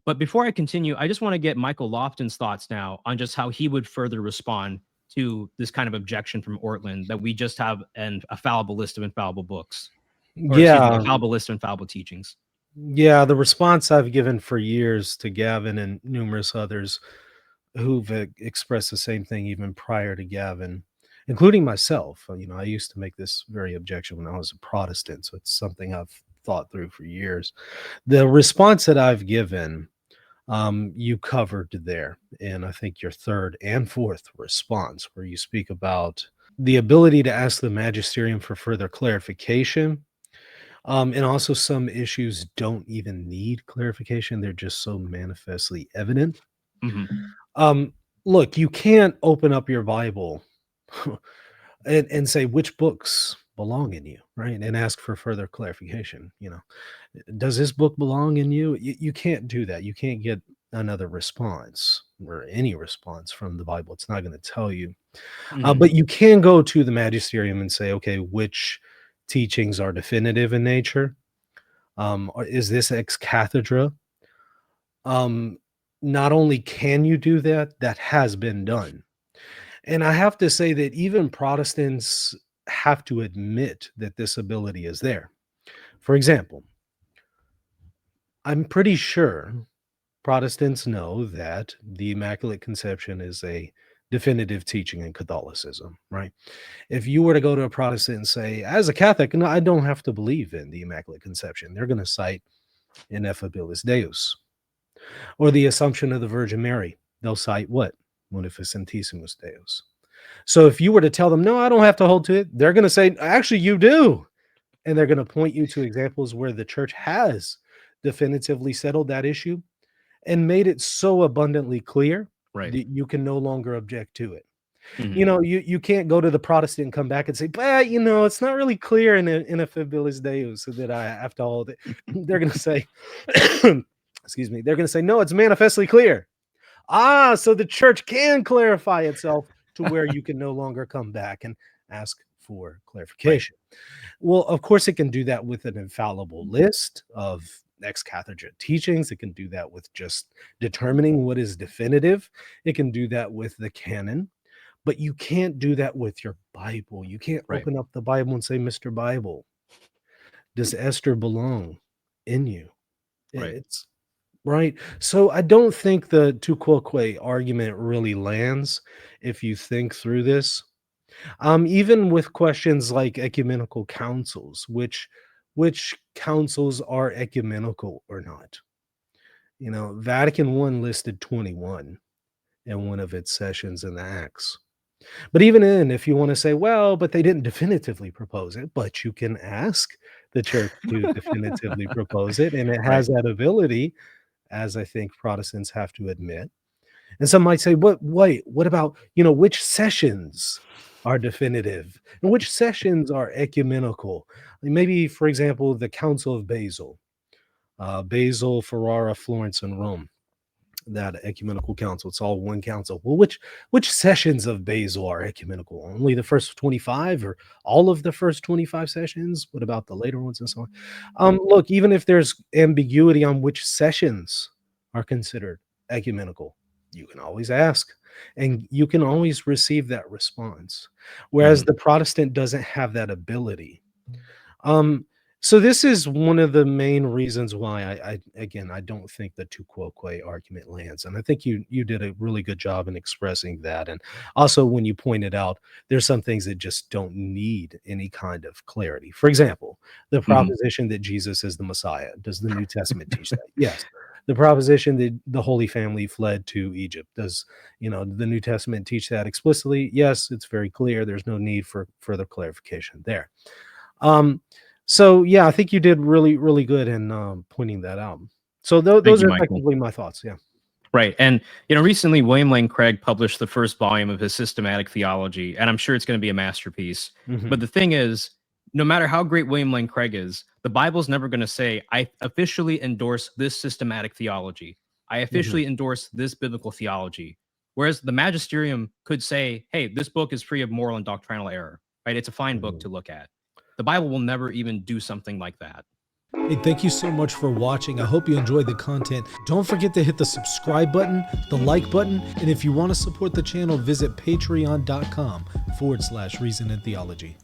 But before I continue, I just want to get Michael Lofton's thoughts now on just how he would further respond to this kind of objection from Ortland that we just have a fallible list of infallible books, or excuse me, a Yeah, fallible list of infallible teachings. yeah. The response I've given for years to Gavin and numerous others who've expressed the same thing even prior to Gavin, including myself. I used to make this very objection when I was a Protestant, so it's something I've thought through for years. The response that I've given, you covered there, and I think your third and fourth response, where you speak about the ability to ask the magisterium for further clarification. And also, some issues don't even need clarification, they're just so manifestly evident. Mm-hmm. Um, Look, you can't open up your Bible and say which books belong in you, right? And ask for further clarification. Does this book belong in you? You can't do that. You can't get another response or any response from the Bible. It's not going to tell you. Mm-hmm. But you can go to the magisterium and say, okay, which teachings are definitive in nature? Or is this ex cathedra? Um, Not only can you do that, that has been done. And I have to say that even Protestants have to admit that this ability is there. For example, I'm pretty sure Protestants know that the Immaculate Conception is a definitive teaching in Catholicism, right? If you were to go to a Protestant and say, as a Catholic, no, I don't have to believe in the Immaculate Conception, they're going to cite Ineffabilis Deus or the Assumption of the Virgin Mary. They'll cite what? Munificentissimus Deus. So if you were to tell them, no, I don't have to hold to it, they're going to say, actually, you do. And they're going to point you to examples where the church has definitively settled that issue and made it so abundantly clear Right. that you can no longer object to it. Mm-hmm. You can't go to the Protestant and come back and say, but it's not really clear in a Fabilis Deus that I have to hold it. They're going to say, excuse me, they're going to say, no, it's manifestly clear. So the church can clarify itself to where you can no longer come back and ask for Right. clarification. Well, of course, it can do that with an infallible list of ex cathedra teachings. It can do that with just determining what is definitive. It can do that with the canon, but you can't do that with your Bible. You can't Right. open up the Bible and say, Mr. Bible, does Esther belong in you? Right. It's right. So I don't think the tu quoque argument really lands if you think through this. Even with questions like ecumenical councils, which councils are ecumenical or not. Vatican I listed 21 in one of its sessions in the Acts. But even in, if you want to say, well, but they didn't definitively propose it, but you can ask the church to definitively propose it, and it Right. has that ability, as I think Protestants have to admit. And some might say, what about, which sessions are definitive and which sessions are ecumenical? Like maybe, for example, the Council of Basel, Basel, Ferrara, Florence, and Rome, that ecumenical council. It's all one council. Well, which sessions of Basel are ecumenical? Only the first 25 or all of the first 25 sessions? What about the later ones and so on? Look, even if there's ambiguity on which sessions are considered ecumenical, you can always ask and you can always receive that response. Whereas Mm-hmm. the Protestant doesn't have that ability. Um, so this is one of the main reasons why I don't think the tu quoque argument lands, and I think you did a really good job in expressing that. And also, when you pointed out there's some things that just don't need any kind of clarity. For example, the Mm-hmm. proposition that Jesus is the Messiah. Does the New Testament teach that? Yes. The proposition that the Holy Family fled to Egypt. Does the New Testament teach that explicitly? Yes, it's very clear. There's no need for further clarification there. Um, so yeah, I think you did really, really good in pointing that out. So Thank those you, are Michael. effectively my thoughts. Yeah. Right. And, recently William Lane Craig published the first volume of his systematic theology, and I'm sure it's going to be a masterpiece. But Hmm. the thing is, no matter how great William Lane Craig is, the Bible's never going to say, I officially endorse this systematic theology. I Hmm. officially endorse this biblical theology. Whereas the magisterium could say, hey, this book is free of moral and doctrinal error, right? It's a fine book Hmm. to look at. The Bible will never even do something like that. Hey, thank you so much for watching. I hope you enjoyed the content. Don't forget to hit the subscribe button, the like button, and if you want to support the channel, visit patreon.com/Reason and Theology.